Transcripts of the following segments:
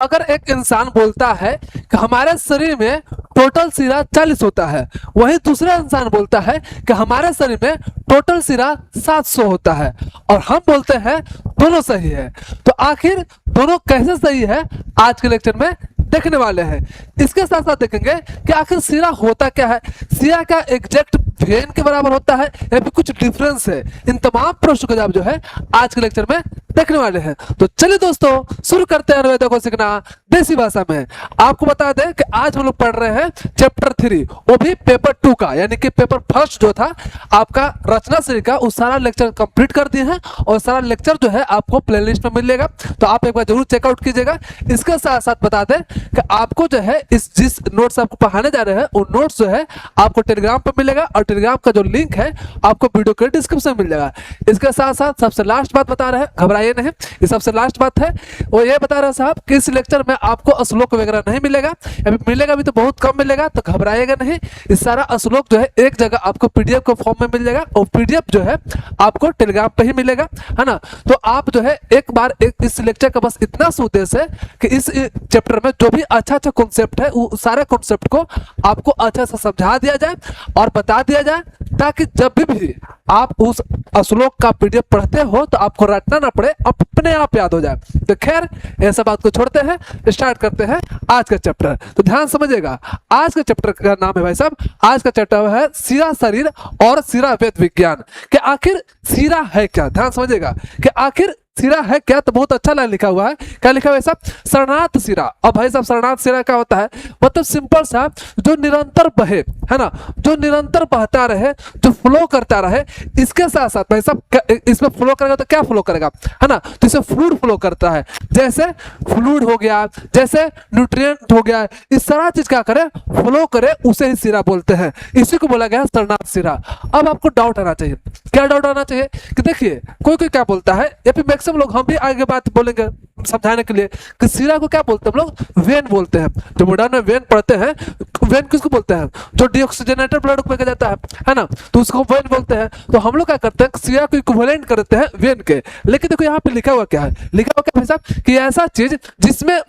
अगर एक इंसान बोलता है कि हमारे शरीर में टोटल सिरा 40 होता है, वहीं दूसरा इंसान बोलता है कि हमारे शरीर में टोटल सिरा 700 होता है, और हम बोलते हैं दोनों सही है, तो आखिर दोनों कैसे सही है आज के लेक्चर में देखने वाले हैं। इसके साथ साथ देखेंगे कि आखिर सिरा होता क्या है, सिरा का एग्जैक्ट वेन के बराबर होता है या फिर कुछ डिफरेंस है। इन तमाम प्रश्नों का जवाब जो है आज के लेक्चर में देखने वाले हैं। तो चलिए दोस्तों शुरू करते हैं आयुर्वेद को सीखना देसी भाषा में। आपको बता दें कि आज हम लोग पढ़ रहे हैं चैप्टर 3, वो भी पेपर 2 का, यानी कि पेपर फर्स्ट जो था आपका रचना श्री का, उस सारा लेक्चर कंप्लीट कर दिए हैं और सारा लेक्चर जो है आपको प्लेलिस्ट में मिलेगा, तो आप एक बार जरूर चेकआउट कीजिएगा। इसके साथ साथ बता दें कि आपको जो है इस जिस नोट्स आपको पढ़ाने जा रहे हैं वो नोट्स जो है आपको टेलीग्राम पर मिलेगा, और टेलीग्राम का जो लिंक है आपको वीडियो के डिस्क्रिप्शन में मिल जाएगा। इसके साथ साथ सबसे लास्ट बात बता रहे हैं, घबराइए नहीं, ये सबसे लास्ट बात है, वो ये बता रहे हैं साहब कि इस लेक्चर में आपको श्लोक वगैरह नहीं मिलेगा, अभी मिलेगा भी तो बहुत कम मिलेगा, तो घबराइएगा नहीं। इस सारा श्लोक जो है एक जगह आपको पीडीएफ के फॉर्म में मिल जाएगा, और पीडीएफ जो है आपको टेलीग्राम पे ही मिलेगा, है ना। तो आप जो है एक बार इस लेक्चर का बस इतना उद्देश्य है कि इस चैप्टर में जो भी अच्छा कॉन्सेप्ट है वो सारे कॉन्सेप्ट को आपको अच्छा से समझा दिया जाए और बता दिया जाए, ताकि जब भी आप उस श्लोक का पीडीएफ पढ़ते हो तो आपको रटना ना पड़े, अपने आप याद हो जाए। तो खैर ऐसा बात को छोड़ते हैं, स्टार्ट करते हैं आज का चैप्टर। तो ध्यान समझिएगा, आज का चैप्टर का नाम है भाई साहब, आज का चैप्टर है सिरा शरीर और सिरा वेद विज्ञान। कि आखिर सिरा है क्या, ध्यान समझिएगा कि आखिर सिरा है क्या। तो बहुत अच्छा लाइन लिखा हुआ है, क्या लिखा हुआ है साहब, शरणार्थ सिरा। अब भाई साहब शरणार्थ सिरा क्या होता है, मतलब सिंपल सा जो निरंतर बहे, है ना, जो निरंतर बहता रहे, जो फ्लो करता रहे। इसके साथ साथ भाई साहब इसमें फ्लो करेगा तो क्या फ्लो करेगा, है ना, तो इसमें फ्लूइड फ्लो करता है, जैसे फ्लूइड हो गया, जैसे न्यूट्रिएंट हो गया, इस सारा चीज क्या करे, फ्लो करे, उसे ही सिरा बोलते हैं। इसी को बोला गया शरणार्थ सिरा। अब आपको डाउट आना चाहिए, क्या डाउट आना चाहिए कि देखिए कोई कोई क्या बोलता है, या फिर मैक्सिमम लोग, हम भी आगे बात बोलेंगे समझाने के लिए कि सिरा को क्या बोलते हैं हम लोग, वेन बोलते हैं। जो मॉडर्न में वेन पढ़ते हैं, वेन किसको बोलते हैं, जो डीऑक्सीजनेटेड ब्लड को लेकर जाता है ना, तो उसको वेन बोलते हैं। तो हम लोग क्या करते हैं, सिरा को इक्विवेलेंट करते हैं वेन के। लेकिन देखो यहाँ पे लिखा हुआ क्या है, लिखा हुआ क्या भाई साहब कि ऐसा चीज जिसमें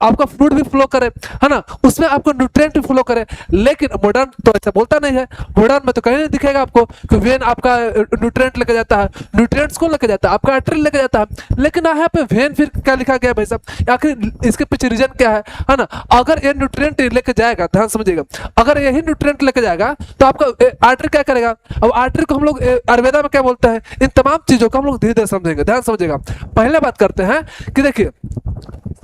आपका फ्लूइड भी फ्लो करे, है ना, उसमें आपको न्यूट्रिएंट भी फ्लो करे। लेकिन मॉडर्न तो ऐसा बोलता नहीं है, मॉडर्न में तो कहीं नहीं दिखेगा आपको कि वेन आपका न्यूट्रिएंट लेके जाता है, न्यूट्रिएंट्स कौन लेके जाता है, आपका आर्टरी लेके जाता है। लेकिन यहाँ पे वेन फिर क्या लिखा गया भाई साहब, आखिर इसके पीछे रीजन क्या है ना। अगर ये न्यूट्रिएंट लेके जाएगा, ध्यान समझिएगा, अगर यही न्यूट्रिएंट लेके जाएगा तो आपका आर्टरी क्या करेगा। अब आर्टरी को हम लोग आयुर्वेदा में क्या बोलते हैं, इन तमाम चीजों को हम लोग धीरे धीरे समझेंगे, ध्यान समझिएगा। पहले बात करते हैं कि देखिए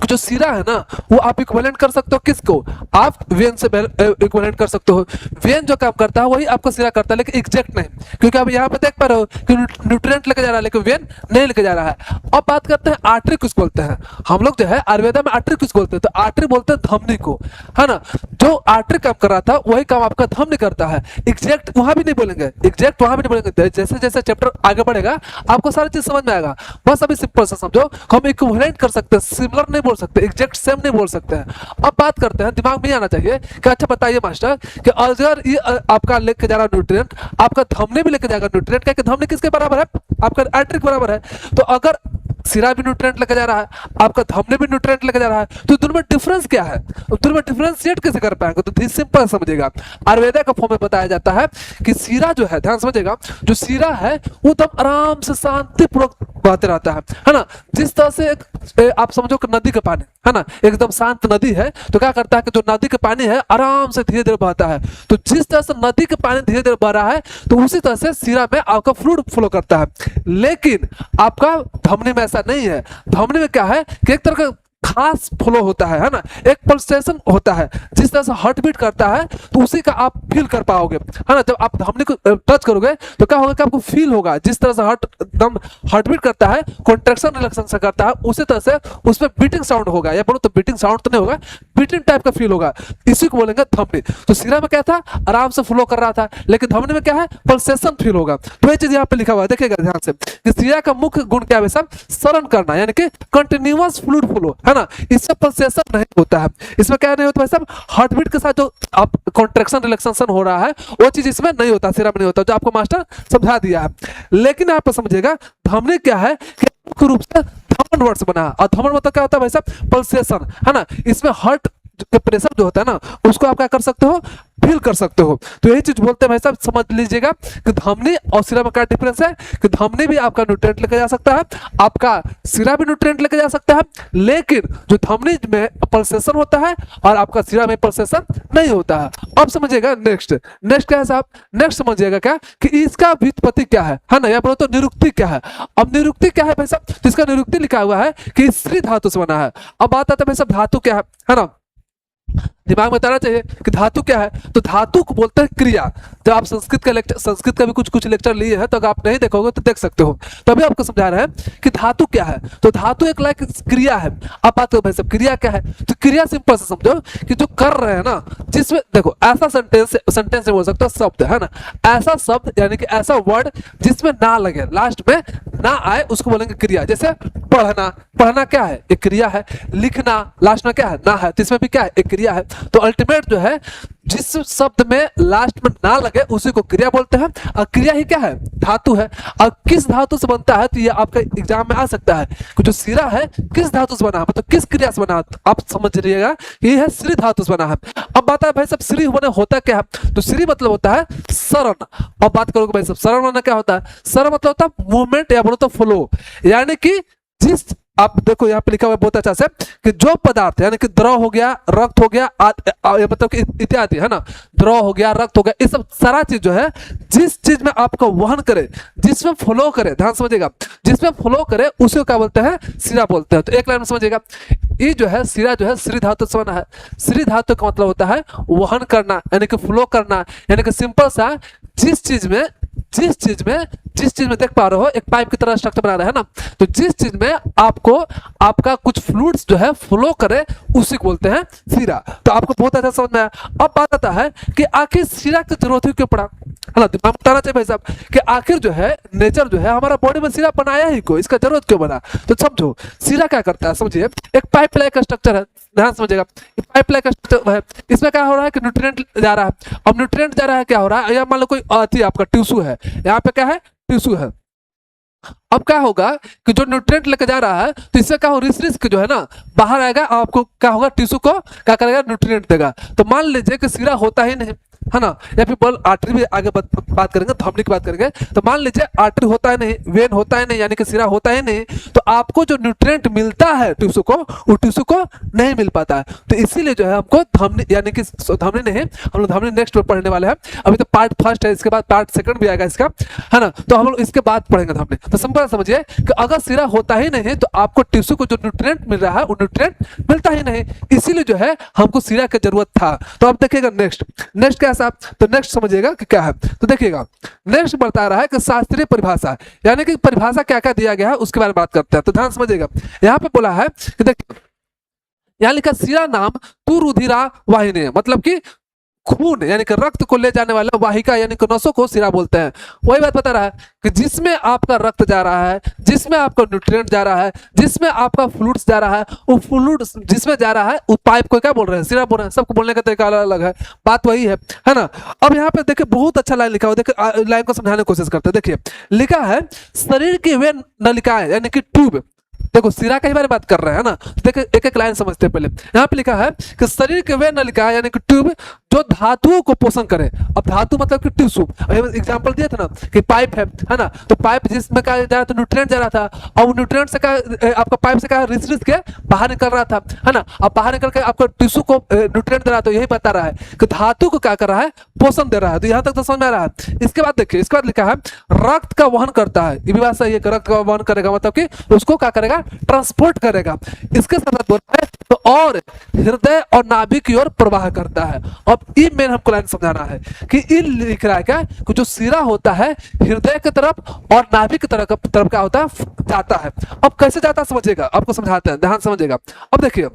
जो सिरा है ना वो आप इक्विवेलेंट कर सकते हो किसको, आप वेन से इक्विवेलेंट कर सकते हो। वेन जो काम करता है वही आपका सिरा करता है, लेकिन एग्जैक्ट नहीं, क्योंकि आप यहाँ पे देख पा रहे हो कि न्यूट्रिएंट लेके जा रहा है लेकिन वेन नहीं लेके जा रहा है। अब बात करते हैं आर्टरी किस बोलते हैं, हम लोग जो है आयुर्वेदा में आर्टरी किस बोलते हैं, तो आर्टरी बोलते हैं धमनी को, है ना। जो आर्टरी काम कर रहा था वही काम आपका धमनी करता है। एग्जैक्ट वहां भी नहीं बोलेंगे, एग्जैक्ट वहां भी नहीं बोलेंगे, जैसे जैसे चैप्टर आगे बढ़ेगा आपको सारी चीज समझ में आएगा। बस अभी सिंपल सा समझो, हम इक्विवेलेंट कर सकते हैं, सिमिलर नहीं बोल सकते, एग्जैक्ट सेम नहीं बोल सकते हैं। अब बात करते हैं, दिमाग में आना चाहिए कि अच्छा बताइए मास्टर कि अगर ये आपका लेके जा रहा न्यूट्रिएंट, आपका धमनी भी लेके जाएगा न्यूट्रिएंट, क्या धमनी किसके बराबर है, आपका आर्टरी के बराबर है। तो अगर सिरा भी न्यूट्रिएंट लेके जा रहा है, आपका धमनी भी न्यूट्रिएंट लेके जा रहा है, तो दोनों में डिफरेंस क्या है, दोनों में डिफरेंशिएट कैसे कर पाएंगे। तो सिंपल समझिएगा, आयुर्वेदा का फॉर्म में बताया जाता है कि सिरा जो है, ध्यान समझिएगा, जो सिरा है वो एकदम आराम से शांतिपूर्वक बहते रहता है ना। जिस तरह से आप समझो कि नदी का पानी है ना, एकदम शांत नदी है, तो क्या करता है कि जो नदी का पानी है आराम से धीरे धीरे बहता है। तो जिस तरह से नदी का पानी धीरे धीरे बह रहा है, तो उसी तरह से सिरा में आपका फ्लूइड फ्लो करता है। लेकिन आपका धमनी में ऐसा नहीं है, धमनी में क्या है कि एक तरह का खास फ्लो होता है ना, एक पल्सेशन होता है, जिस तरह से हार्ट बीट करता है तो उसी का आप फील कर पाओगे, है ना। जब आप धमनी को टच करोगे तो क्या होगा कि आपको फील होगा, जिस तरह से हार्ट बीट करता है, कॉन्ट्रैक्शन रिलैक्शन से करता है, उसी तरह से उसमें बीटिंग साउंड होगा, या बोलो तो बीटिंग साउंड तो नहीं होगा, बीटिंग टाइप का फील होगा, इसी को बोलेंगे धमनी। तो सिरा में क्या था, आराम से फ्लो कर रहा था, लेकिन धमनी में क्या है, पल्सेशन फील होगा। तो ये चीज यहाँ पे लिखा हुआ है, देखिएगा ध्यान से कि सिरा का मुख्य गुण क्या है साहब, सरण करना, यानी कि कंटिन्यूअस फ्लूइड फ्लो, है ना। इससे पल्सेशन नहीं होता है, इसमें क्या नहीं होता है साहब, हार्ट बीट के साथ जो आप कॉन्ट्रैक्शन रिलैक्सेशन हो रहा है वो चीज इसमें नहीं होता, सिरा में नहीं होता, जो आपको मास्टर समझा दिया है। लेकिन आप समझिएगा धमनी क्या है कि मुख्य रूप से धमन वर्ड से बना है। और धमन मतलब क्या होता है भाई साहब, पल्सेशन, है ना। इसमें हार्ट के प्रेशर जो होता है ना, उसको आप क्या कर सकते हो, फील कर सकते हो। तो यही चीज बोलते हैं भाई साहब, समझ लीजिएगा कि धमनी और सिरा में क्या डिफरेंस है, कि धमनी भी आपका न्यूट्रिएंट लेके जा सकता है, आपका सिरा भी न्यूट्रिएंट लेके जा सकता है, लेकिन जो धमनी में पल्सेशन होता है और आपका सिरा में पल्सेशन नहीं होता है। अब समझिएगा नेक्स्ट, नेक्स्ट क्या है साहब, नेक्स्ट समझिएगा क्या कि इसका व्युत्पत्ति क्या है ना, या बोलो तो निरुक्ति क्या है। अब निरुक्ति क्या है भाई साहब, तो इसका निरुक्ति लिखा हुआ है कि श्री धातु से बना है। अब बात आता है भाई साहब धातु क्या है ना, दिमाग में बताना चाहिए कि धातु क्या है। तो धातु को बोलते हैं क्रिया। जब आप संस्कृत का लेक्चर, संस्कृत का भी कुछ लेक्चर लिए हैं, तो अगर आप नहीं देखोगे तो देख सकते हो। तो अभी आपको समझा रहे हैं कि धातु क्या है। तो धातु एक लाइक क्रिया है। अब बात करो भाई साहब क्रिया क्या है, तो क्रिया सिंपल से समझो कि जो कर रहे हैं ना, जिसमें देखो ऐसा सेंटेंस बोल सकते हो शब्द, है ना, ऐसा शब्द यानी कि ऐसा वर्ड जिसमें ना लगे, लास्ट में ना आए, उसको बोलेंगे क्रिया। जैसे पढ़ना, पढ़ना क्या है, एक क्रिया है। लिखना लास्ट में क्या है, ना है, तो इसमें भी क्या है, एक क्रिया है। तो अल्टीमेट जो है, जिस शब्द में लास्ट में ना लगे उसी को क्रिया बोलते हैं। और क्रिया ही क्या है, धातु है। और किस धातु से बनता है, तो ये आपका एग्जाम में आ सकता है कि जो सिरा है किस धातु से बना है, मतलब किस क्रिया से बना है। आप समझ रहिएगा ये है श्री धातु से बना है। अब बात है भाई साहब श्री होने होता क्या है, तो श्री मतलब होता है शरण। अब बात करोगे भाई साहब शरण होना क्या होता है, शरण मतलब होता है मूवमेंट या बोलो तो फ्लो, यानी कि जिस, आप देखो यहाँ पे लिखा हुआ है बहुत अच्छा से कि जो पदार्थ यानी कि द्रव हो गया, रक्त हो गया, मतलब कि इत्यादि, है ना, द्रव हो गया, रक्त हो गया, ये सब सारा चीज जो है जिस चीज में आपको वहन करे, जिसमें फ्लो करे, ध्यान समझिएगा, जिसमें फ्लो करे उसे क्या बोलते हैं, सिरा बोलते हैं। तो एक लाइन में समझिएगा, ये जो है सिरा जो है श्री धातु से बना है। श्री धातु का मतलब होता है वहन करना, यानी कि फ्लो करना, यानी कि सिंपल सा जिस चीज में देख पा रहे हो एक पाइप की तरह स्ट्रक्चर बना रहा है ना, तो जिस चीज में आपको आपका कुछ फ्लूइड्स जो है फ्लो करे उसी को बोलते हैं सिरा। तो आपको बहुत अच्छा समझ में आया। अब बात आता है कि आखिर सिरा की जरूरत ही क्यों पड़ा, है ना। दिमाग बताना चाहिए भाई साहब कि आखिर जो है नेचर जो है हमारा बॉडी में सिरा बनाया ही क्यों, इसका जरूरत क्यों बना। तो समझो सिरा क्या करता है, समझिए एक पाइप लाइक का स्ट्रक्चर है, ध्यान समझिएगा, पाइप लाइक का स्ट्रक्चर है। इसमें क्या हो रहा है कि न्यूट्रिएंट जा रहा है। अब न्यूट्रिएंट जा रहा है, क्या हो रहा है, या मान लो कोई अति आपका टिश्यू है, यहाँ पे क्या है, टिश्यू है। अब क्या होगा कि जो न्यूट्रिएंट लेके जा रहा है, तो इससे क्या हो, रिस जो है ना बाहर आएगा, आपको क्या होगा, टिश्यू को क्या करेगा, न्यूट्रिएंट देगा। तो मान लीजिए कि सिरा होता ही नहीं, है ना, या फिर बोल आर्टरी भी आगे बात करेंगे, धमनी की बात करेंगे। तो मान लीजिए आर्टरी होता है नहीं, वेन होता है नहीं, यानी कि सिरा होता है नहीं, तो आपको जो न्यूट्रिएंट मिलता है टिश्यू को, वो टिश्यू को नहीं मिल पाता है। तो इसीलिए जो है हमको धमनी, यानी कि धमनी नहीं, हम लोग धमनी नेक्स्ट में पढ़ने वाले हैं। अभी तो पार्ट फर्स्ट है, इसके बाद पार्ट सेकंड भी आएगा इसका, है ना। तो हम लोग इसके बाद पढ़ेंगे धमनी। तो सिंपल समझिए कि अगर सिरा होता ही नहीं तो आपको टिश्यू को जो न्यूट्रिएंट मिल रहा है वो न्यूट्रिएंट मिलता ही नहीं, इसीलिए जो है हमको सिरा की जरूरत था। तो अब देखिएगा नेक्स्ट क्या साहब, तो नेक्स्ट समझिएगा कि क्या है। तो देखिएगा नेक्स्ट बता रहा है कि शास्त्रीय परिभाषा, यानी कि परिभाषा क्या क्या दिया गया है उसके बारे में बात करते हैं। तो ध्यान समझिएगा, यहाँ पे बोला है कि देखिए, यहाँ लिखा सिरा नाम तू रुधिरा वाहिनी, मतलब कि खून यानी कि रक्त को ले जाने वाला वाहिका यानी कि नसों को सिरा बोलते हैं। वही बात बता रहा है कि जिसमें आपका रक्त जा रहा है, जिसमें आपका न्यूट्रिएंट जा रहा है, जिसमें आपका फ्लूइड्स जा रहा है, वो फ्लूइड्स जिसमें जा रहा है उस पाइप को क्या बोल रहे हैं, सिरा बोल रहे हैं। सबको बोलने का तरीका अलग अलग है, बात वही है ना। अब यहाँ पे देखिए बहुत अच्छा लाइन लिखा हुआ, देखिए लाइन को समझाने की कोशिश करते हैं। देखिए लिखा है शरीर की वे नलिकाएं यानी कि ट्यूब, देखो सिरा के बारे में बात कर रहे हैं ना, देखो एक एक लाइन समझते हैं। पहले यहाँ पे लिखा है कि शरीर के वे नलिका यानी कि ट्यूब जो धातुओं को पोषण करे। अब धातु मतलब कि टिश्यू, एग्जांपल दिया था ना कि पाइप है ना, तो पाइप जिसमें क्या जा रहा था, न्यूट्रिएंट जा रहा था, और न्यूट्रिएंट से क्या आपका पाइप से क्या रिस के बाहर निकल रहा था, है ना। अब बाहर निकल के आपको टिश्यू को न्यूट्रिएंट दे रहा है। तो यही बता रहा है कि धातु को क्या कर रहा है, पोषण दे रहा है। तो यहाँ तक तो समझ में आ रहा है। इसके बाद देखिए, इसके बाद लिखा है रक्त का वहन करता है। ये भी बात सही है कि रक्त का वहन करेगा, मतलब कि उसको क्या करेगा, ट्रांसपोर्ट करेगा। इसके साथ बोल रहा है तो और हृदय और नाभि की ओर प्रवाह करता है। अब ये मेन हमको लाइन समझाना है कि इन लिख रहा है क्या कि जो सिरा होता है हृदय की तरफ और नाभि की तरफ क्या होता है, जाता है। अब कैसे जाता है समझिएगा, आपको समझाते हैं, ध्यान समझिएगा। अब देखिए,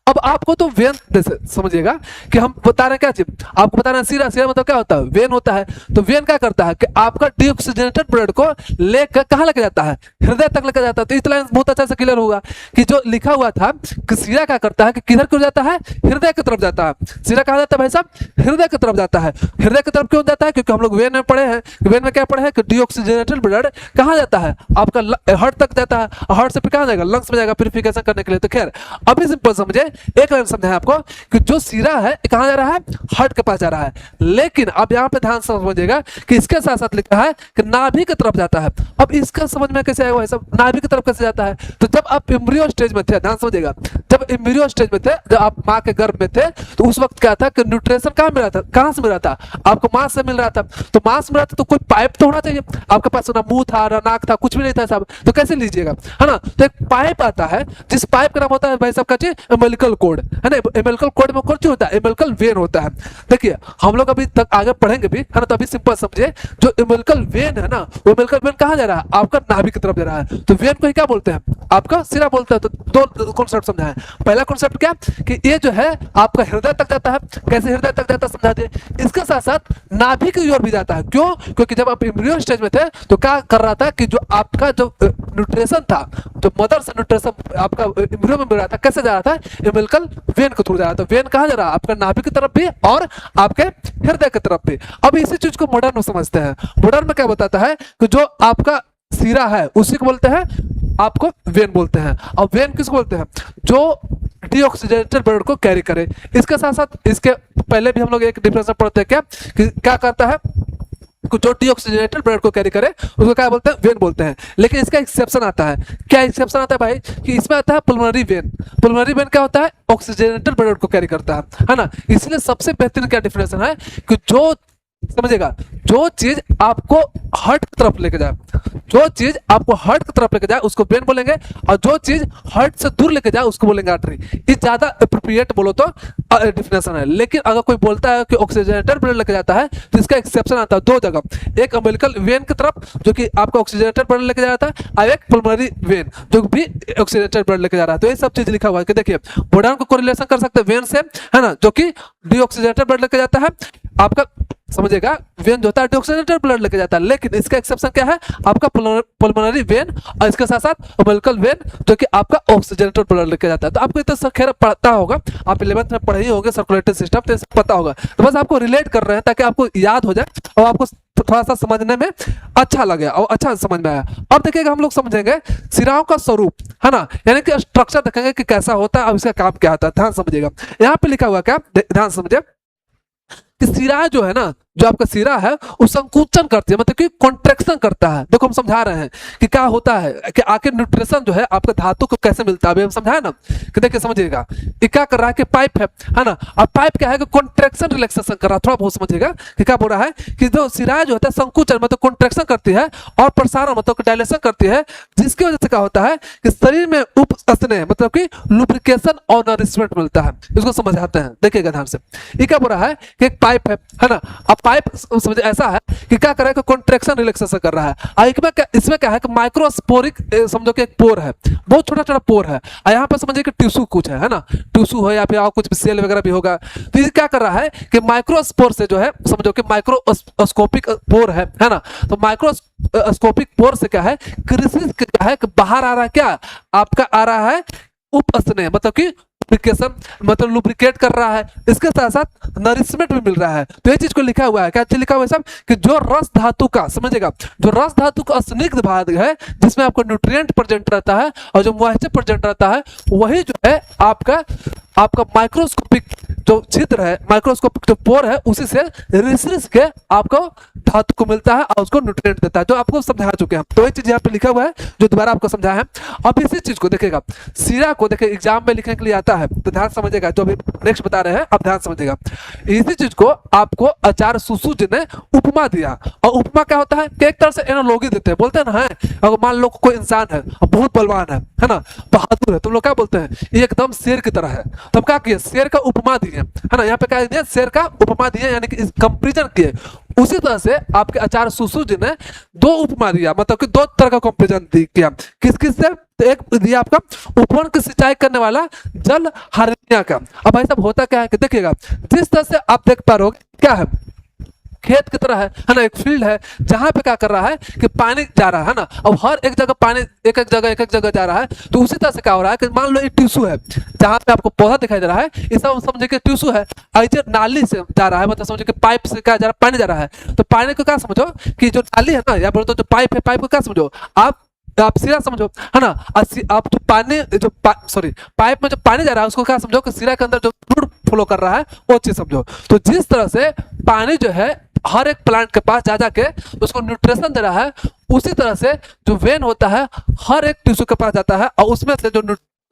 अब आपको तो वेन समझिएगा कि हम बता रहे हैं क्या चीज, आपको बता रहे हैं सीरा, सीरा मतलब क्या होता है, वेन होता है। तो वेन क्या करता है कि आपका डीऑक्सीजनेटेड ब्लड को लेकर कहाँ लेके जाता है, हृदय तक लेकर जाता है। तो इस लाइन बहुत अच्छा से क्लियर होगा कि जो लिखा हुआ था कि सीरा क्या करता है कि किधर क्यों जाता है, हृदय की तरफ जाता है। सीरा कहाँ जाता है भाई साहब, हृदय की तरफ जाता है। हृदय की तरफ क्यों जाता है, क्योंकि हम लोग वेन में पढ़े हैं, वेन में क्या पढ़े हैं कि डीऑक्सीजनेटेड ब्लड कहाँ जाता है, आपका हार्ट तक जाता है, हार्ट से फिर कहाँ जाएगा, लंग्स में जाएगा प्यूरिफिकेशन करने के लिए। तो खैर अभी सिंपल समझे, एक लाइन समझाएं आपको कि जो सीरा है कहाँ जा रहा है, हार्ट के पास जा रहा है। लेकिन अब यहाँ पे ध्यान समझिएगा कि इसके साथ साथ लिखा है कि नाभि की तरफ जाता है। अब इसका समझ में कैसे आएगा सब, नाभि की तरफ कैसे जाता है, तो जब आप एम्ब्रियो स्टेज में थे, ध्यान समझिएगा, जब एम्ब्रियो स्टेज में थे, जब आप माँ के गर्भ में थे, तो उस वक्त क्या था कि न्यूट्रिशन कहाँ मिल रहा था, कहाँ से मिल रहा था, आपको माँ से मिल रहा था। तो माँ से मिल रहा था तो कोई पाइप तो होना चाहिए, आपके पास ना मुंह था ना नाक था, कुछ भी नहीं था साहब, तो कैसे लीजिएगा, है ना। तो एक पाइप आता है, जिस पाइप का नाम होता है भाई साहब का एम्बिलिकल कॉर्ड, है ना। एम्बिलिकल कॉर्ड में कौन होता है, एम्बिलिकल वेन होता है। देखिए हम लोग अभी तक आगे पढ़ेंगे भी, है ना, तो अभी सिंपल समझे, जो एम्बिलिकल वेन है ना, वो एम्बिलिकल वेन कहाँ जा रहा है, आपका नाभि की तरफ जा रहा है। तो वेन को ही क्या बोलते हैं, आपका सिरा बोलते हैं। तो दो कॉन्सेप्ट समझा है। पहला कॉन्सेप्ट क्या कि ये जो है आपका हृदय तक जाता है, कैसे हृदय तक जाता है समझा दिए। इसके साथ साथ नाभि की ओर भी जाता है, क्यों, क्योंकि जब आप एम्ब्रियो स्टेज में थे तो क्या कर रहा था कि जो आपका जो न्यूट्रिशन था, जो मदर से न्यूट्रिशन आपका एम्ब्रियो में मिल रहा था, कैसे जा रहा था, एम्बिलिकल वेन के थ्रू जा रहा था। वेन कहाँ जा रहा है, आपका नाभि की तरफ भी और आपके हृदय की तरफ भी। अब इसी चीज को मॉडर्न में समझते हैं। मॉडर्न में क्या बताता है कि जो आपका सीरा है उसी को बोलते हैं आपको वेन बोलते हैं। और वेन किसको बोलते हैं, जो डीऑक्सीजनेटेड ब्लड को कैरी करे। इसके साथ साथ इसके पहले भी हम लोग एक डिफरेंस पढ़ते हैं क्या कि क्या करता है, जो डीऑक्सीजनेटेड ब्लड को कैरी करे उसको क्या बोलते हैं, वेन बोलते हैं। लेकिन इसका एक्सेप्शन आता है, क्या एक्सेप्शन आता है भाई, कि इसमें आता है पुल्मोनरी वेन। पुल्मोनरी वेन क्या होता है, ऑक्सीजनेटेड ब्लड को कैरी करता है ना। इसलिए सबसे बेहतरीन क्या डिफरेंशन है कि जो समझेगा, जो चीज आपको हार्ट की तरफ लेके जाए, जो चीज आपको हार्ट की तरफ लेके जाए उसको वेन बोलेंगे, और जो चीज हार्ट से दूर लेके जाए उसको बोलेंगे आर्टरी। ये ज्यादा अप्रोप्रिएट बोलो तो डिफिनेशन है। लेकिन अगर कोई बोलता है कि ऑक्सीजनेटेड ब्लड लेके जाता है तो इसका एक्सेप्शन आता है दो जगह, एक अम्बिलिकल वेन की तरफ जो कि आपका ऑक्सीजनेटेड ब्लड लेके जा रहा था, और एक पुल्मोनरी वेन जो भी ऑक्सीजनेटेड ब्लड लेके जा रहा है। तो ये सब चीज लिखा हुआ है कि देखिए बोडान को कोरिलेशन कर सकते हैं वेन से, है ना, जो कि डीऑक्सीजनेटेड ब्लड लेके जाता है आपका, समझिएगा, वेन जो होता है डीऑक्सीजनेटेड ब्लड लेके जाता है। लेकिन इसका एक्सेप्शन क्या है, आपका पुल्मोनरी वेन, और इसके साथ साथ अम्बिलिकल वेन जो कि आपका ऑक्सीजनेटेड ब्लड लेके जाता है। तो आपको इतना खैर पता होगा, आप 11th में पढ़े ही होंगे सर्कुलेटरी सिस्टम, तो पता होगा। तो बस आपको रिलेट कर रहे हैं ताकि आपको याद हो जाए और आपको थोड़ा सा समझने में अच्छा लगे और अच्छा समझ में आया। अब देखिएगा हम लोग समझेंगे सिराओं का स्वरूप, है ना, यानी कि स्ट्रक्चर देखेंगे कि कैसा होता है और इसका काम क्या होता है। ध्यान समझिएगा, यहाँ पे लिखा हुआ क्या, ध्यान समझिए कि सिरा जो है ना, जो आपका सिरा है वो संकुचन करती है, मतलब कि कॉन्ट्रैक्शन करता है। देखो हम समझा रहे हैं कि क्या होता है कि आखिर न्यूट्रिशन जो है आपका धातु को कैसे मिलता है, अभी हम समझाए ना कि देखिए समझिएगा, ये क्या कर रहा है कि पाइप है ना, और पाइप क्या है कि कॉन्ट्रैक्शन रिलैक्सेशन कर रहा है। थोड़ा बहुत समझिएगा कि क्या बोल रहा है कि जो सिरा जो होता है संकुचन मतलब कॉन्ट्रैक्शन करती है और प्रसारण मतलब डायलेशन करती है, जिसकी वजह से क्या होता है कि शरीर में उपस्नेह मतलब कि लुब्रिकेशन और नरिशमेंट मिलता है। इसको समझाते हैं, देखिएगा ध्यान से। ये क्या बोल रहा है कि एक पाइप है ना, अब पाइप समझे ऐसा है कि क्या कर रहा है कि कॉन्ट्रैक्शन रिलैक्सेशन कर रहा है। इसमें क्या है कि माइक्रोस्पोरिक समझो कि एक पोर है, बहुत छोटा छोटा पोर है, और यहाँ पर समझिए कि टिश्यू कुछ है ना, टिश्यू है या फिर और कुछ सेल वगैरह भी होगा। तो ये क्या कर रहा है कि माइक्रोस्पोर से जो है समझो कि माइक्रोस्कोपिक पोर है ना, तो माइक्रोस्कोपिक पोर से क्या है क्या है कि बाहर आ रहा है, क्या आपका आ रहा है उपस्नेह मतलब कि मतलब लुब्रिकेट कर रहा है। इसके साथ साथ नरिशमेंट भी मिल रहा है। तो ये चीज को लिखा हुआ है, क्या लिखा हुआ है सब कि जो रस धातु का, समझिएगा, जो रस धातु का स्निग्ध भाग है जिसमें आपको न्यूट्रिएंट प्रेजेंट रहता है और जो मॉइस्चर प्रेजेंट रहता है, वही जो है आपका माइक्रोस्कोपिक जो छिद्र है, माइक्रोस्कोपिक जो पोर है, उसी से रिस के आपको धातु को मिलता है और उसको न्यूट्रिएंट देता है। जो आपको समझा चुके हैं, तो ये चीज यहाँ पे लिखा हुआ है जो दोबारा आपको समझाया है। अब इसी चीज को देखिएगा, सिरा को देखिए एग्जाम में लिखने के लिए आता है, तो ध्यान समझिएगा, जो अभी नेक्स्ट बता रहे हैं आप ध्यान समझिएगा। इसी चीज को आपको आचार्य सुश्रुत जी ने उपमा दिया, और उपमा क्या होता है कि एक तरह से एनालॉजी देते हैं, बोलते हैं ना, है अगर मान लो कोई इंसान है और बहुत बलवान है ना, बहादुर है, तुम लोग क्या बोलते हैं, ये एकदम शेर की तरह है, तब क्या किए, शेर का उपमा दिए, है ना। यहाँ पे क्या दिया, शेर का उपमा दिए, यानी कि कंपेरिजन किए, उसी तरह से आपके आचार्य सुश्रुत जी ने दो उपमा दिया, मतलब कि दो तरह का कंपेरिजन किया। किस किस से? तो एक दिया आपका उपवन की सिंचाई करने वाला जल हरिया का। अब भाई साहब होता क्या है कि देखिएगा, जिस तरह से आप देख पा रहे हो क्या है, खेत की तरह है ना, एक फील्ड है जहां पे क्या कर रहा है कि पानी जा रहा है ना। अब हर एक जगह पानी एक एक जगह जा रहा है। तो उसी तरह से क्या हो रहा है कि मान लो एक टिश्यू है जहां पे आपको पौधा दिखाई दे रहा है, इस समझे कि टिश्यू है, ऐसे नाली से जा रहा है, मतलब समझे कि पाइप से क्या जा रहा है, पानी जा रहा है। तो पानी को क्या समझो कि जो नाली है ना, या बोलो तो जो पाइप है, पाइप को क्या समझो आप सिरा समझो, है ना। आप जो पानी जो सॉरी पाइप में जो पानी जा रहा है उसको क्या समझो कि सिरा के अंदर जो फ्लूइड फ्लो कर रहा है वो चीज समझो। तो जिस तरह से पानी जो है हर एक प्लांट के पास जा जाके उसको न्यूट्रिशन दे रहा है, उसी तरह से जो वेन होता है हर एक टिश्यू के पास जाता है और उसमें से जो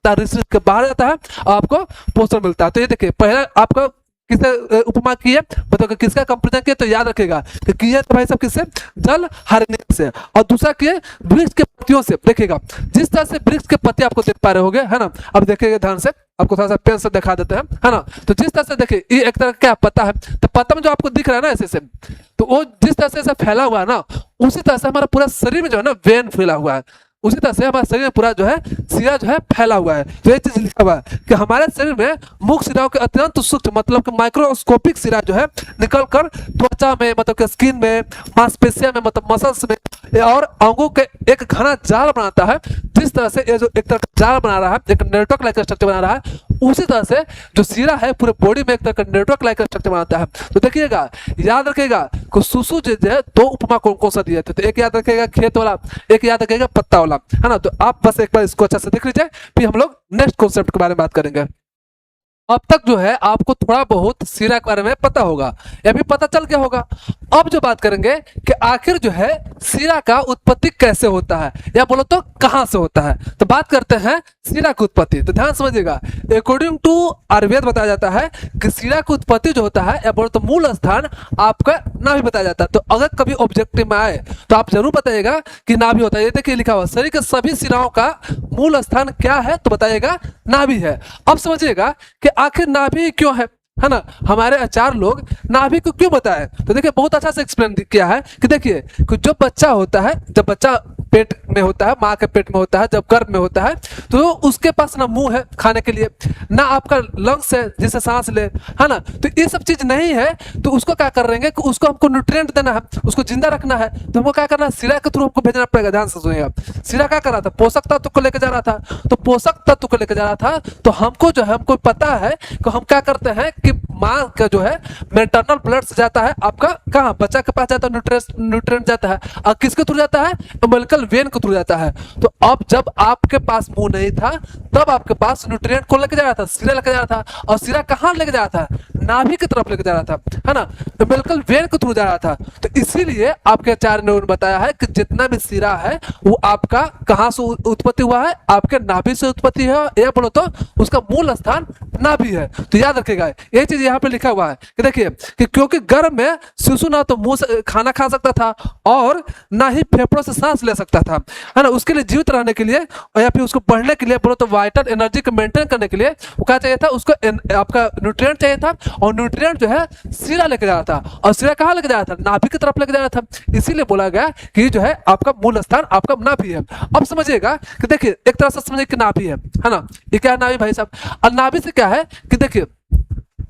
रिसर्च के बाहर जाता है और आपको पोषण मिलता है। तो ये देखिए, पहले आपको किससे उपमा की है, मतलब किसका कंपेरिजन किया, तो याद रखेगा कि किया तो भाई सब किससे, जल हरिणी से। और दूसरा किए वृक्ष के पत्तियों से। देखिएगा जिस तरह से वृक्ष के पत्ते आपको देख पा रहे होगे, है ना। अब देखिएगा ध्यान से, आपको थोड़ा सा पेन से दिखा देते हैं, है ना। तो जिस तरह से देखिए ये एक तरह का क्या पत्ता है, तो पत्ता में जो आपको दिख रहा है ना ऐसे से, तो वो जिस तरह से ऐसा फैला हुआ है ना, उसी तरह से हमारा पूरा शरीर में जो है ना वेन फैला हुआ है, उसी तरह से हमारे शरीर में पूरा जो है सिरा जो है फैला हुआ है। तो ये चीज लिखा हुआ है कि हमारे शरीर में मुख्य सिराओं के अत्यंत सूक्ष्म, मतलब कि माइक्रोस्कोपिक सिरा जो है निकल कर त्वचा में, मतलब कि स्किन में, मांसपेशियों में, मतलब मसल्स में और अंगों के एक घना जाल बनाता है। जिस तरह से ये जो एक तरह का जाल बना रहा है, एक नेटवर्क लाइक स्ट्रक्चर बना रहा है, उसी तरह से जो सिरा है पूरे बॉडी में एक तरह का नेटवर्क लाइक स्ट्रक्चर बनाता है। तो देखिएगा, याद रखिएगा कि सुसु जो है दो उपमा कौन कौन सा दिए थे। तो एक याद रखिएगा खेत वाला, एक याद रखिएगा पत्ता वाला, है ना। तो आप बस एक बार इसको अच्छा से देख लीजिए, फिर हम लोग नेक्स्ट कॉन्सेप्ट के बारे में बात करेंगे। अब तक जो है आपको थोड़ा बहुत सिरा के बारे में पता होगा, या भी पता चल गया होगा। अब जो बात करेंगे कि आखिर जो है सिरा का उत्पत्ति कैसे होता है, या बोलो तो कहां से होता है। तो बात करते हैं सिरा की उत्पत्ति। तो ध्यान समझिएगा, अकॉर्डिंग टू आयुर्वेद बताया जाता है कि सिरा की उत्पत्ति जो होता है, या बोलो तो मूल स्थान आपका नाभि बताया जाता है। तो अगर कभी ऑब्जेक्टिव में आए तो आप जरूर बताइएगा कि नाभि होता है। ये देखिए लिखा हुआ, शरीर के सभी सिराओं का मूल स्थान क्या है, तो बताइएगा नाभि है। अब समझिएगा कि आखिर नाभि क्यों है ना। हमारे आचार्य लोग नाभि को क्यों बताए, तो देखिए बहुत अच्छा से एक्सप्लेन किया है कि देखिए कि जो बच्चा होता है, जब बच्चा पेट में होता है, माँ के पेट में होता है, जब गर्भ में होता है, तो उसके पास ना मुंह है खाने के लिए, ना आपका लंग्स है जिससे सांस ले, है ना। तो ये सब चीज नहीं है, तो उसको क्या कर रहे हैं कि उसको हमको न्यूट्रिएंट देना है, उसको जिंदा रखना है, तो हमको क्या करना है, सिरा के थ्रू हमको भेजना पड़ेगा। ध्यान से सुनिएगा, सिरा क्या कर रहा था, पोषक तत्व को लेकर जा रहा था। तो पोषक तत्व को लेकर जा रहा था, तो हमको जो है, हमको पता है कि हम क्या करते हैं कि माँ का जो है मैटरनल ब्लड से जाता है आपका कहाँ, बच्चा के पास जाता है, न्यूट्रिएंट जाता है, और किसके थ्रू जाता है, अम्बिलिकल वेन के थ्रू जाता है। तो अब जब आपके पास मुंह नहीं था, तब आपके पास न्यूट्रिएंट को लेके जा रहा था, सिरा लेके जा रहा था। और सिरा कहाँ लेके जा रहा था, नाभि की तरफ लेके जा रहा था, है ना, अम्बिलिकल वेन के थ्रू जा रहा था। तो इसीलिए आपके आचार्य ने बताया है कि जितना भी सिरा है वो आपका कहाँ से उत्पत्ति हुआ है, आपके नाभि से उत्पत्ति है, या बोलो तो उसका मूल स्थान नाभि है। तो याद रखेगा ये चीज यहाँ पे लिखा हुआ है कि देखिए कि क्योंकि गर्भ में शिशु ना तो मुंह से खाना खा सकता था और ना ही फेफड़ों से सांस ले सकता था, है ना। उसके लिए जीवित रहने के लिए और या फिर उसको बढ़ने के लिए, बोलो तो वाइटल एनर्जी को मेंटेन करने के लिए वो क्या चाहिए था, उसको आपका न्यूट्रिएंट चाहिए था। और न्यूट्रिएंट जो है सिरा लेके जा रहा था, और सिरा कहाँ लेके जा रहा था, नाभि की तरफ लेके जा रहा था। इसीलिए बोला गया कि जो है आपका मूल स्थान आपका नाभि है। अब समझिएगा कि देखिए एक तरह से समझिए कि नाभि है ना, ये क्या है नाभि भाई साहब। और नाभि से क्या है कि देखिए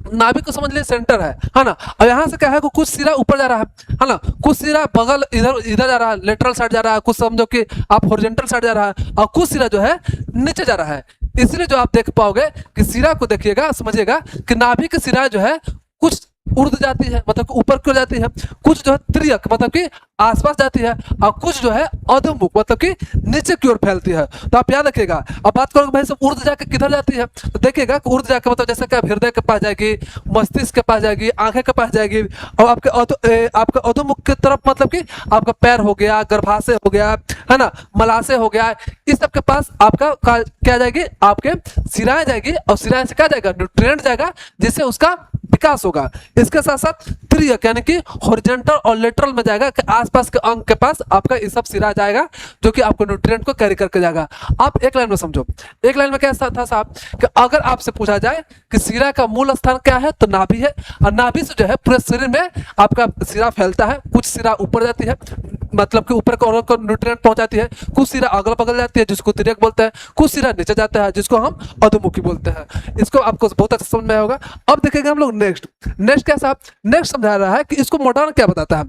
नाभि को समझ लिए सेंटर है ना। और यहाँ से क्या है, कुछ सिरा ऊपर जा रहा है ना, कुछ सिरा बगल इधर इधर जा रहा है, लेटरल साइड जा रहा है, कुछ समझो कि आप हॉरिजॉन्टल साइड जा रहा है, और कुछ सिरा जो है नीचे जा रहा है। इसलिए जो आप देख पाओगे कि सिरा को देखिएगा, समझिएगा कि नाभि की सिरा जो है कुछ उर्द जाती है, मतलब ऊपर की ओर जाती है, कुछ जो है त्रियक मतलब कि आसपास जाती है, और कुछ जो है अधोमुख मतलब कि नीचे की ओर फैलती है। तो आप याद रखिएगा। अब बात करोगे भाई सब उर्द जाके किधर जाती है, तो देखिएगा कि उर्द जाके मतलब जैसे कि हृदय के पास जाएगी, मस्तिष्क के पास जाएगी, आंखें के पास जाएगी, और आपके अधोमुख की तरफ मतलब कि आपका पैर हो गया, गर्भाशय हो गया, है ना, मलाशय हो गया, इस सब के पास आपका क्या जाएगी, आपके सिराएं जाएगी, और सिराएं से क्या जाएगा, न्यूट्रिएंट जाएगा, जिससे उसका विकास होगा। इसके साथ साथ त्रियक यानी कि हॉरिजॉन्टल और लेटरल में जाएगा कि आसपास के अंग के पास आपका ये सब सिरा जाएगा जो कि आपको न्यूट्रिएंट को कैरी करके जाएगा। आप एक लाइन में समझो, एक लाइन में कैसा था साहब कि अगर आपसे पूछा जाए कि सिरा का मूल स्थान क्या है तो नाभि है, और नाभि से जो है पूरे शरीर में आपका सिरा फैलता है। कुछ सिरा ऊपर जाती है, मतलब कि ऊपर को न्यूट्रिएंट पहुंचाती है, कुछ सिरा अगल बगल जाती है जिसको तिर्यक बोलते हैं, कुछ सिरा नीचे जाता है जिसको हम अधोमुखी बोलते हैं। इसको आपको बहुत अच्छा समझ में आया होगा। अब देखेंगे हम लोग नेक्स्ट क्या साहब, नेक्स्ट समझा रहा है कि इसको मॉडर्न क्या बताता है।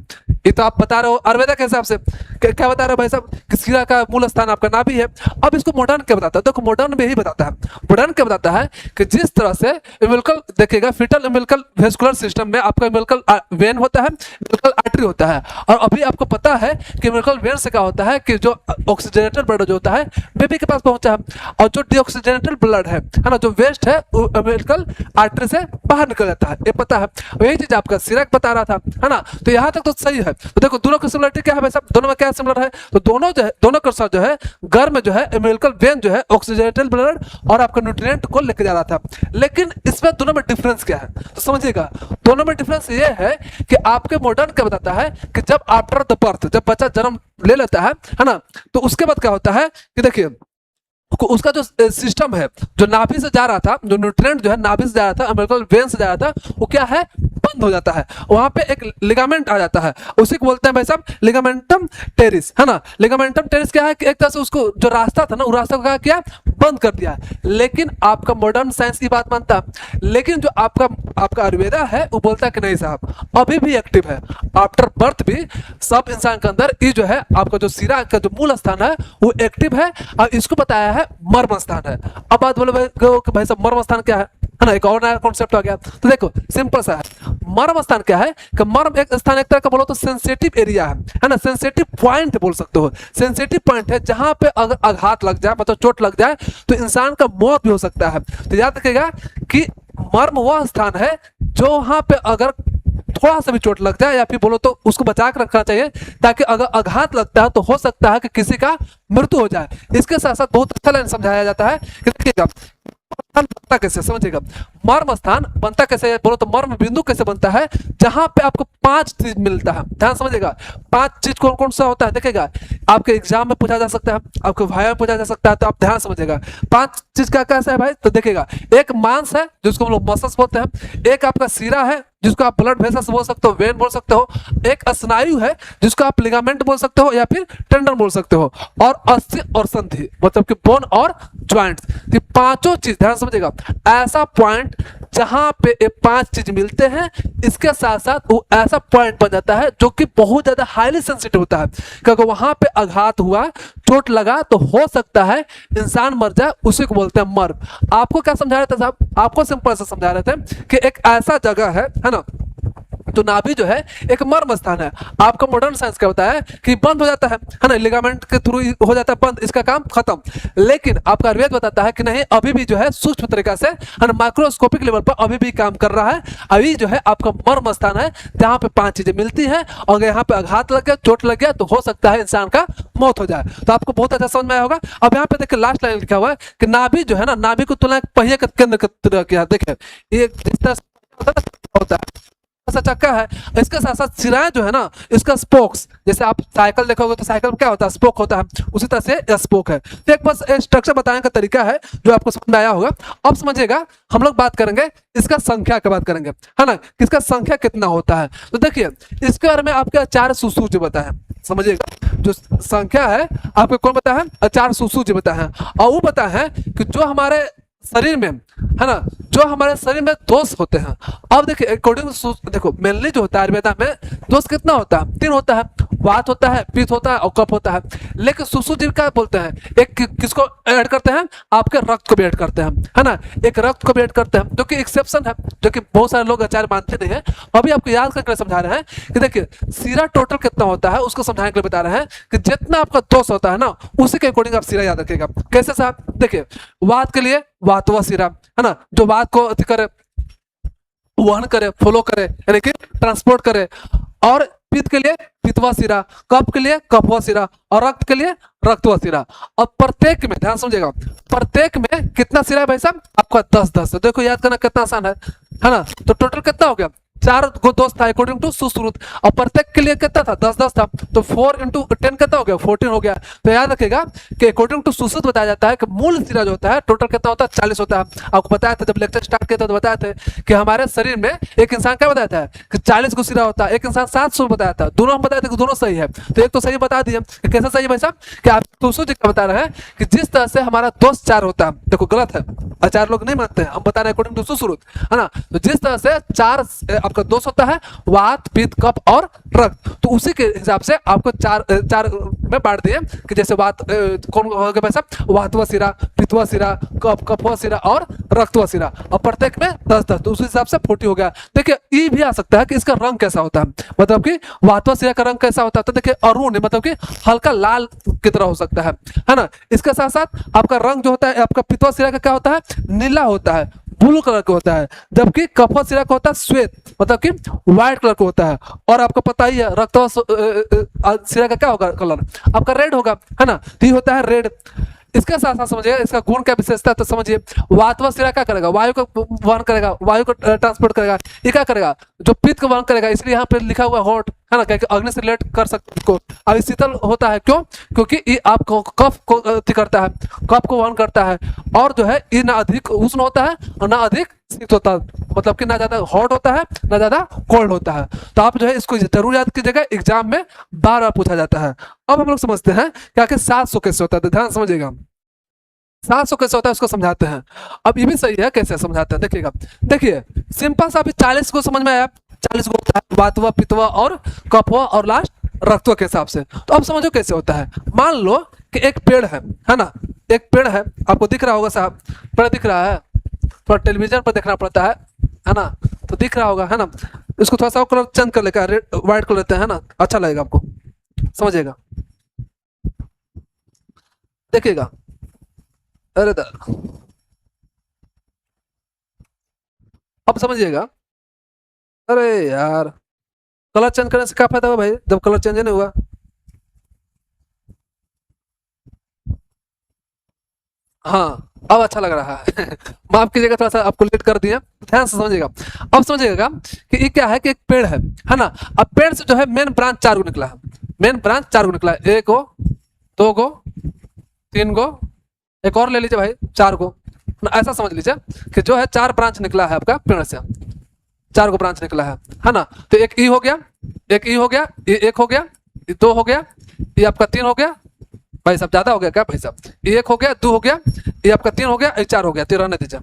ये तो आप बता रहे हो आयुर्वेदा के हिसाब से, क्या बता रहे हो भाई साहब कि सिरा का मूल स्थान आपका नाभि है। अब इसको मॉडर्न क्या बताता है, देखो मॉडर्न में यही बताता है। मॉडर्न क्या बताता है कि जिस तरह से उम्बिलिकल देखिएगा, फीटल उम्बिलिकल वेस्कुलर सिस्टम में आपका उम्बिलिकल वेन होता है, उम्बिलिकल आर्टरी होता है, और अभी आपको पता है कि उम्बिलिकल वेन से क्या होता है कि जो ऑक्सीजनेटेड ब्लड जो होता है बेबी के पास पहुंचा है, और जो डीऑक्सीजनेटेड ब्लड है ना, जो वेस्ट है उम्बिलिकल आर्टरी से बाहर निकल जाता है, ये पता है। यही चीज आपका सिरक बता रहा था, है ना। तो यहाँ तक तो सही है। तो देखो दोनों की सिमिलरिटी क्या है भाई साहब, दोनों में क्या सिमिलर है, तो दोनों जो है, दोनों के साथ जो है गर्भ में जो है उम्बिलिकल वेन जो है ऑक्सीजनेटेड ब्लड और आपका न्यूट्रिएंट को लेके जा रहा था। लेकिन इसमें दोनों में डिफरेंस क्या है, तो समझिएगा दोनों में डिफरेंस ये है कि आपके मॉडर्न क्या बताता है कि जब आफ्टर द बर्थ, जब बच्चा जन्म ले लेता है ना, तो उसके बाद क्या होता है कि देखिए उसका जो सिस्टम है, जो नाभि से जा रहा था, जो न्यूट्रिएंट जो है नाभि से जा रहा था, अम्बिलिकल वेन से जा रहा था, वो क्या है बंद हो जाता है। वहां पे एक लिगामेंट आ जाता है, उसी को बोलते हैं भाई साहब लिगामेंटम टेरिस, है ना। लिगामेंटम टेरिस क्या है कि एक तरह से उसको जो रास्ता था ना, वो रास्ता को क्या किया, बंद कर दिया। लेकिन आपका मॉडर्न साइंस की बात मानता, लेकिन जो आपका आयुर्वेदा है वो बोलता है कि नहीं साहब अभी भी एक्टिव है। आफ्टर बर्थ भी सब इंसान के अंदर ये जो है आपका जो सिरा का जो मूल स्थान है वो एक्टिव है, और इसको बताया है मर्म स्थान है। अब बात बोले भाई साहब मर्म स्थान क्या है ना, एक और नया कॉन्सेप्ट आ गया। तो देखो सिंपल सा है, मर्म स्थान क्या है कि मर्म एक स्थान, एक तरह का बोलो तो सेंसिटिव एरिया है ना, सेंसिटिव पॉइंट बोल सकते हो। सेंसिटिव पॉइंट है जहां पे अगर आघात लग जाए, मतलब चोट लग जाए, तो इंसान का मौत भी हो सकता है। तो याद रखिएगा कि मर्म वह स्थान है जो वहां पे अगर थोड़ा सा भी चोट लग जाए, या फिर बोलो तो उसको बचा कर रखना चाहिए, ताकि अगर आघात लगता है तो हो सकता है कि किसी का मृत्यु हो जाए। इसके साथ साथ बहुत अच्छा लाइन समझाया जाता है कि देखिएगा बनता कैसे, समझिएगा मर्म स्थान बनता कैसे बोलो तो मर्म बिंदु कैसे बनता है, जहां पे आपको 5 चीज मिलता है। ध्यान समझिएगा 5 चीज कौन कौन सा होता है, देखिएगा आपके एग्जाम में पूछा जा सकता है, आपके वाइवा में पूछा जा सकता है, तो आप ध्यान समझिएगा 5 चीज का कैसा है भाई। तो देखिएगा एक मांस है जिसको हम लोग मसल्स बोलते हैं, एक आपका सिरा है जिसको आप ब्लड वेसल्स बोल सकते हो, वेन बोल सकते हो, एक स्नायु है जिसको आप लिगामेंट बोल सकते हो या फिर टेंडन बोल सकते हो, और अस्थि और संधि मतलब कि बोन और ज्वाइंट्स। ये पांचों चीज ध्यान समझिएगा, ऐसा पॉइंट जहां पे ये 5 चीज मिलते हैं, इसके साथ साथ वो ऐसा पॉइंट बन जाता है जो कि बहुत ज्यादा हाईली सेंसिटिव होता है, क्योंकि वहां पे आघात हुआ, चोट लगा तो हो सकता है इंसान मर जाए, उसी को बोलते हैं मर्म। आपको क्या समझा रहे थे साहब, आपको सिंपल से समझा रहे थे कि एक ऐसा जगह है ना, तो नाभि जो है एक मर्म स्थान है। आपका मॉडर्न साइंस क्या होता है कि बंद हो जाता है ना, लिगामेंट के थ्रू हो जाता है बंद, इसका काम खत्म। लेकिन आपका आयुर्वेद बताता है कि नहीं अभी भी जो है सूक्ष्म तरीका से माइक्रोस्कोपिक लेवल पर अभी भी काम कर रहा है। अभी जो है आपका मर्म स्थान है जहां पे 5 चीजें मिलती है, और यहाँ पे आघात लग गया, चोट लग गया, तो हो सकता है इंसान का मौत हो जाए। तो आपको बहुत अच्छा समझ में आया होगा। अब यहाँ पे देखिए लास्ट लाइन लिखा हुआ है कि नाभि जो है ना, नाभि को तुलना पहिए के केंद्र की तरह किया। देखिए ये जिस तरह होता है ऐसा चक्का है, इसके साथ साथ सिराएं जो है ना, इसका स्पोक्स, जैसे आप साइकिल देखोगे तो साइकिल में क्या होता है, स्पोक होता है, उसी तरह से यह स्पोक है। तो एक बस स्ट्रक्चर बताने का तरीका है जो आपको समझ में आया होगा। अब समझिएगा हम लोग बात करेंगे इसका संख्या की बात करेंगे, है ना, किसका संख्या कितना होता है। तो देखिए इसके बारे में आपके 4 सूसूजी बताए, समझिएगा जो संख्या है आपको कौन बताया है, 4 सूसूजी बताए हैं, और वो बताए हैं कि जो हमारे शरीर में है ना, जो हमारे शरीर में दोष होते हैं। अब देखिए अकॉर्डिंग देखो मेनली जो होता है आयुर्वेदा में दोष कितना होता है, 3 होता है, वात होता है, पित्त होता है और कफ होता है। लेकिन सुसुजीव क्या बोलते हैं, एक किसको ऐड करते हैं, आपके रक्त को भी ऐड करते हैं, है ना, एक रक्त को भी ऐड करते हैं, जो कि एक्सेप्शन है, जो कि बहुत सारे लोग आचार्य मानते नहीं है। अभी आपको याद करके समझा रहे हैं कि देखिए सीरा टोटल कितना होता है उसको समझाने के लिए बता रहे हैं कि जितना आपका दोष होता है ना उसी के अकॉर्डिंग आप सीरा याद रखिएगा। कैसे साहब, देखिए वात के लिए वातवा सीरा, है ना, जो वात को अति करे, वहन करे, फॉलो करे, यानी कि ट्रांसपोर्ट करे। और पित्त के लिए पित्तवा सिरा, कफ के लिए कफवा सिरा और रक्त के लिए रक्तवा सिरा। और प्रत्येक में ध्यान समझिएगा, प्रत्येक में कितना सिरा है भाई साहब आपका 10-10। तो देखो याद करना कितना आसान है ना। तो टोटल कितना हो गया, 4 गो दोस्त था अकॉर्डिंग टू सुश्रुत, और प्रत्येक के लिए कितना था 10-10 था, तो 4 × 10 कितना हो गया 14 हो गया। तो याद रखिएगा कि अकॉर्डिंग टू सुश्रुत बताया जाता है कि मूल सिरा जो होता है टोटल कितना होता है 40 होता है। आपको बताया था जब लेक्चर स्टार्ट किया था तो बताया था कि हमारे शरीर में एक इंसान क्या बताया था कि 40 को सिरा होता है, एक इंसान 700 बताया था। दोनों हम बताया था कि दोनों सही है, तो एक तो सही बता दिए। कैसा सही है भाई साहब कि आप सुश्रुत जी का बता रहे हैं कि जिस तरह से हमारा दोस्त 4 होता है, देखो गलत है, 4 लोग नहीं मानते हैं, हम बता रहे हैं अकॉर्डिंग टू सुश्रुत, है ना। तो जिस तरह से 4 आपका दोस्त होता है वात पित्त कफ और रक्त, तो उसी के हिसाब से आपको चार में बांट दिए कि जैसे वात कौन हो गया भाई साहब, वातवा सिरा, पित्तवा सिरा, कफवा सिरा और रक्तवा सिरा, और प्रत्येक में 10-10, तो उस हिसाब से 40 हो गया। देखिए ई भी आ सकता है कि इसका रंग कैसा होता है, मतलब कि वातवा सिरा का रंग कैसा होता है, तो देखिए अरुण मतलब कि हल्का लाल की तरह हो सकता है ना। इसके साथ साथ आपका रंग जो होता है आपका पित्तवा सिरा का क्या होता है, नीला होता है, ब्लू कलर का होता है, जबकि कफवा सिरा का होता है श्वेत, मतलब कि व्हाइट कलर का होता है। और आपको पता ही है रक्तवा सिरा का क्या होगा कलर आपका रेड होगा, है ना। तो ये होता है रेड। इसके साथ साथ समझिए इसका गुण क्या विशेषता है, तो समझिए वातवा सिरा क्या करेगा, वायु को वहन करेगा, वायु को ट्रांसपोर्ट करेगा। ये क्या करेगा, जो पित्त को वहन करेगा, इसलिए यहाँ पे लिखा हुआ हॉट, है ना, क्या अग्नि से रिलेट कर सकते हैं इसको। अब शीतल होता है क्यों, क्योंकि ये आपको कफ को करता है, कफ को वहन करता है। और जो है ये ना अधिक उष्ण होता है और ना अधिक शीत होता है, मतलब कि ना ज्यादा हॉट होता है ना ज्यादा कोल्ड होता है। तो आप जो है इसको जरूर याद कीजिएगा, एग्जाम में बार पूछा जाता है। अब हम लोग समझते हैं क्या कि 700 कैसे होता है, तो ध्यान समझिएगा 700 कैसे होता है उसको समझाते हैं। अब ये भी सही है कैसे समझाते हैं, देखिएगा। देखिए सिंपल सा, अभी 40 को समझ में आया, 40 को होता है वातवा पित्तवा और कफवा और लास्ट रक्तवा के हिसाब से। तो अब समझो कैसे होता है। मान लो कि एक पेड़ है ना, एक पेड़ है, आपको दिख रहा होगा साहब, पेड़ दिख रहा है, थोड़ा टेलीविजन पर देखना पड़ता है ना, तो दिख रहा होगा, है ना। इसको थोड़ा सा कलर चेंज कर लेगा, रेड व्हाइट कर लेते हैं, है ना, अच्छा लगेगा आपको, समझिएगा। देखिएगा, अरे अब समझिएगा। अरे यार कलर चेंज करने से क्या फायदा हुआ भाई, जब कलर चेंज नहीं हुआ। हाँ अब अच्छा लग रहा है माफ कीजिएगा, थोड़ा सा आपको लेट कर दिया, ध्यान से समझिएगा। अब समझिएगा कि ये क्या है कि एक पेड़ है ना। अब पेड़ से जो है मेन ब्रांच 4 गो निकला है, मेन ब्रांच 4 गो निकला है, 1 गो 2 गो 3 गो, एक और ले लीजिए भाई 4 गो। ऐसा समझ लीजिए कि जो है 4 ब्रांच निकला है आपका पेड़ से, 4 गो ब्रांच निकला है ना। तो एक ई हो गया, एक ई हो गया, ये 1 हो गया, ये 2 हो गया, ये आपका 3 हो गया। भाई साहब ज्यादा हो गया क्या भाई साहब, ये 1 हो गया, 2 हो गया, ये आपका 3 हो गया, ये 4 हो गया, 13 रहने दीजिए।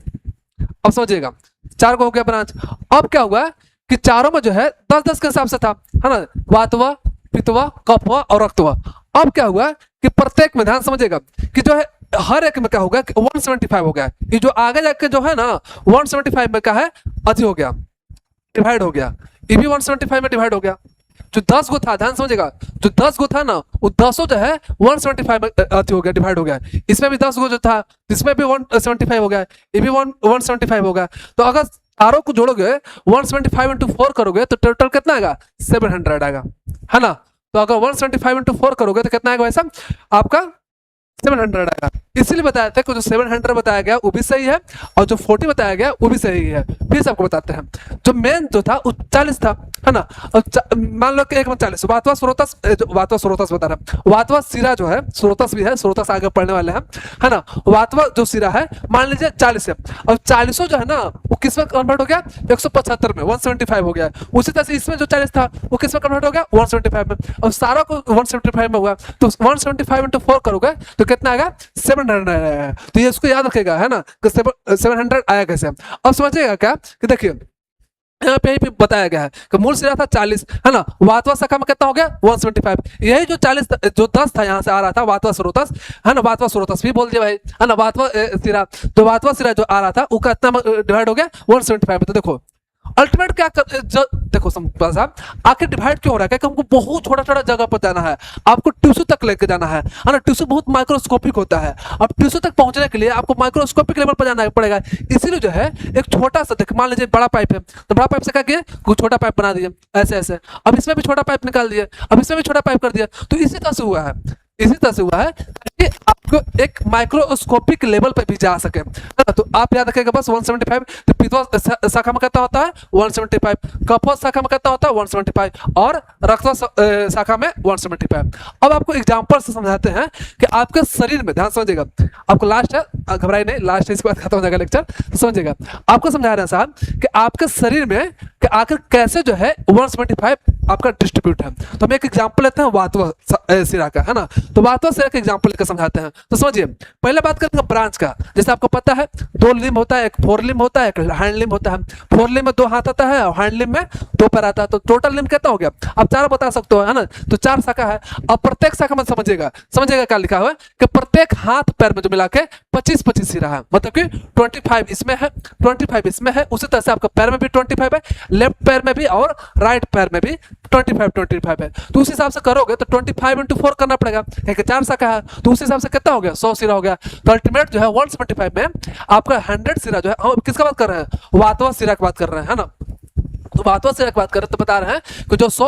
अब समझिएगा 4 को हो गया ब्रांच। अब क्या हुआ कि चारों में जो है 10-10 के हिसाब से था, है ना, वातवा पित्तवा कफवा और रक्तवा। अब क्या हुआ कि प्रत्येक में ध्यान समझिएगा कि जो है हर एक में क्या होगा कि 175 हो गया। ये जो आगे जाके जो है ना 175 में क्या है अति हो गया, डिवाइड हो गया, ये भी 175 में डिवाइड हो गया। जो 10 गो था, ध्यान समझिएगा, जो 10 गो था ना वो 10 जो है 175 में अति हो गया, डिवाइड हो गया। इसमें भी 10 गो जो था इसमें भी 175 हो गया, ये भी 175 हो गया। तो अगर चारों को जोड़ोगे 175 × 4 करोगे तो टोटल कितना आएगा 700 आएगा, है ना। तो अगर 175 × 4 करोगे तो कितना आएगा भाई साहब आपका 700 आएगा। इसीलिए बताया था कि जो 700 बताया गया वो भी सही है और जो 40 बताया गया वो भी सही है। फिर से आपको बताते हैं, जो मेन जो था वो 40 था, है ना। और मान लो कि 1 में 40, वातवा स्रोतस, वातवा स्रोतस बता रहा, वातवा सिरा जो है, स्रोतस भी है, स्रोतस आगे पढ़ने वाले हैं, है ना। वातवा जो सिरा है मान लीजिए 40 है, और 40 जो है ना वो किस में कन्वर्ट हो गया 175 में, 175 हो गया। उसी तरह से इसमें जो 40 था वो किस में कन्वर्ट हो गया 175 में, और सारा को 175 में हुआ। तो 175 × 4 करोगे तो कितना आएगा 700 आएगा। तो ये इसको याद रखेगा, है ना, कि 700 आया कैसे। अब समझिएगा क्या कि देखिए यहाँ पे ही बताया गया है कि मूल सिरा था 40, है ना, वातवा शाखा में कितना हो गया 175। यही जो 40 जो 10 था यहाँ से आ रहा था वातवा स्रोतस, है ना, वातवा स्रोतस भी बोल दिया भाई, है ना। वातवा सिरा जो वातवा सिरा जो आ रहा था वो कितना डिवाइड हो गया 175 में। तो देखो अल्टीमेट क्या कर देखो साहब, आखिर डिवाइड क्यों हो रहा है? क्योंकि हमको बहुत छोटा छोटा जगह पर जाना है, आपको टिश्यू तक लेके जाना है ना। टिश्यू बहुत माइक्रोस्कोपिक होता है, अब टिश्यू तक पहुंचने के लिए आपको माइक्रोस्कोपिक लेवल पर जाना पड़ेगा। इसीलिए जो है एक छोटा सा, देख मान लीजिए बड़ा पाइप है, तो बड़ा पाइप से क्या किए, कुछ छोटा पाइप बना दिए ऐसे ऐसे, अब इसमें भी छोटा पाइप निकाल दिए, अब इसमें भी छोटा पाइप कर दिया। तो इसी तरह से हुआ है, इसी तरह से हुआ है कि आपको एक माइक्रोस्कोपिक लेवल पर भी जा सके। तो आप याद रखिएगा बस 175। तो पित्वा शाखा में कितना होता है 175, कफवा शाखा में कितना होता है 175, और रक्तवा शाखा में 175। अब आपको एग्जांपल से समझाते हैं कि आपके शरीर में, ध्यान समझिएगा, आपको लास्ट है, घबराई नहीं, लास्ट है, इसके बाद खत्म हो जाएगा लेक्चर, तो समझिएगा। आपको समझा रहे हैं साहब कि आपके शरीर में कि आखिर कैसे जो है 175 आपका डिस्ट्रीब्यूट है। तो हम एक एग्जांपल लेते हैं वातवा सिरा का, है ना। तो वातवा सिरा का एग्जांपल लेकर समझाते हैं। तो समझिए, पहले बात करते हैं ब्रांच का। जैसे आपको पता है 2 लिम्ब होता है, एक फोर लिम्ब होता है, एक हैंड लिम्ब होता है। फोर लिम्ब में 2 हाथ आता है और हैंड लिम्ब में 2 पैर आता है। तो टोटल लिम्ब कितना हो गया, आप 4 बता सकते हो, है ना। तो 4 शाखा है। अब प्रत्येक शाखा में समझिएगा क्या लिखा हुआ है कि प्रत्येक हाथ पैर में जो मिला के 25-25 सिरा है, मतलब कि 25 इसमें है, 25 इसमें है। उसी तरह से आपका पैर में भी 25 है, लेफ्ट पैर में भी और राइट पैर में भी 25 है। तो उस हिसाब से करोगे तो 25 × 4 करना पड़ेगा, क्योंकि 4 शाखा है। तो उस हिसाब से कितना हो गया, 100 सिरा हो गया। तो अल्टीमेट जो है 175 में आपका 100 सिरा जो है, हम किसका बात कर रहे हैं, वातवा सिरा की बात कर रहे हैं, है ना। तो वातवा सिरा की बात करें तो बता रहे हैं कि जो 100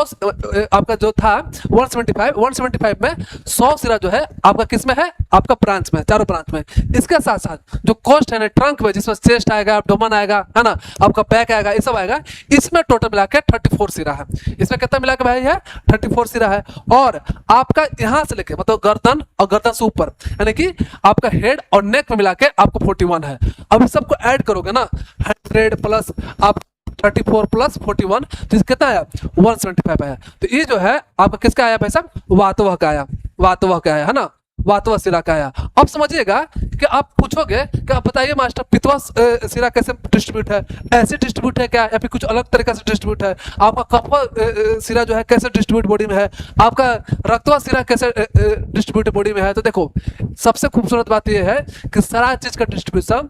आपका जो था 175 में 100 सिरा जो है आपका किस में है, आपका ब्रांच में, चारों ब्रांच में। इसके साथ साथ जो कोस्ट है ना, ट्रंक में, जिसमें चेस्ट आएगा, एब्डोमेन आएगा, है ना, आपका बैक आएगा, ये सब आएगा, इसमें टोटल मिला के 34 सिरा है। इसमें कितना मिला के भाई है, 34 सिरा है। और आपका यहाँ से लेके मतलब गर्दन और गर्दन से ऊपर, यानी कि आपका हेड और नेक में मिला के आपको 41 है। अब इस सबको ऐड करोगे ना, 100 प्लस आप 34 प्लस 41, तो कितना आया 175 आया। तो ये जो है आपका किसका आया भाई साहब, वातवा का आया, वातवा का आया, है ना, वातवा सिरा का आया। अब समझिएगा कि आप पूछोगे कि आप बताइए मास्टर पित्वा सिरा कैसे डिस्ट्रीब्यूट है, ऐसे डिस्ट्रीब्यूट है क्या, या फिर कुछ अलग तरीके से डिस्ट्रीब्यूट है। आपका कफवा सिरा जो है कैसे डिस्ट्रीब्यूट बॉडी में है, आपका रक्तवा सिरा कैसे डिस्ट्रीब्यूट बॉडी में है। तो देखो सबसे खूबसूरत बात यह है कि सारा चीज का डिस्ट्रीब्यूशन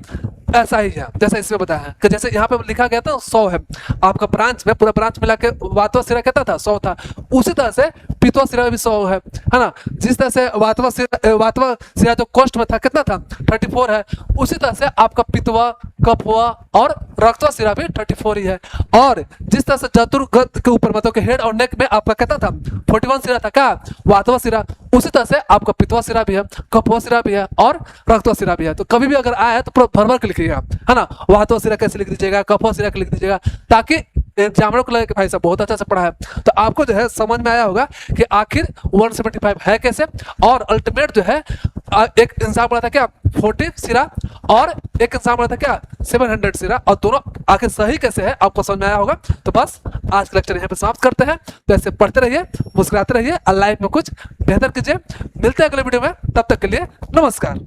ऐसा ही है जैसा इसमें बताया है कि जैसे यहाँ पे लिखा गया था 100 है, आपका ब्रांच में पूरा ब्रांच मिला के वातवा सिरा कितना था 100 था, उसी तरह से पित्वा सिरा भी 100 है ना। जिस तरह से वातवा सिरा जो कोष्ठ में था कितना था 34 है, उसी तरह से आपका पित्वा, कफवा और रक्तवा सिरा भी 34 ही है। और जिस तरह से चतुर्गत के ऊपर मतलब कि हेड और नेक में आपका कितना था 41 सिरा था क्या, वातवा सिरा, उसी तरह से आपका पित्वा सिरा भी है, कफवा सिरा भी है और रक्तवा सिरा भी है। तो कभी भी अगर आया तो पूरा भर भर के लिखिएगा, है ना। वातवा सिरा कैसे लिख दीजिएगा, कफवा सिरा लिख दीजिएगा, ताकि एग्जामिनर को लगे कि भाई साहब बहुत अच्छा से पढ़ा है। तो आपको जो है समझ में आया होगा कि आखिर 175 है कैसे। और अल्टीमेट जो है एक इंसान पढ़ा था क्या 40 सिरा और एक इंसान पढ़ा था क्या 700 सिरा, और दोनों आखिर सही कैसे है आपको समझ में आया होगा। तो बस आज का लेक्चर यहाँ पे समाप्त करते हैं। तो ऐसे पढ़ते रहिए, मुस्कुराते रहिए और लाइफ में कुछ बेहतर कीजिए। मिलते हैं अगले वीडियो में, तब तक के लिए नमस्कार।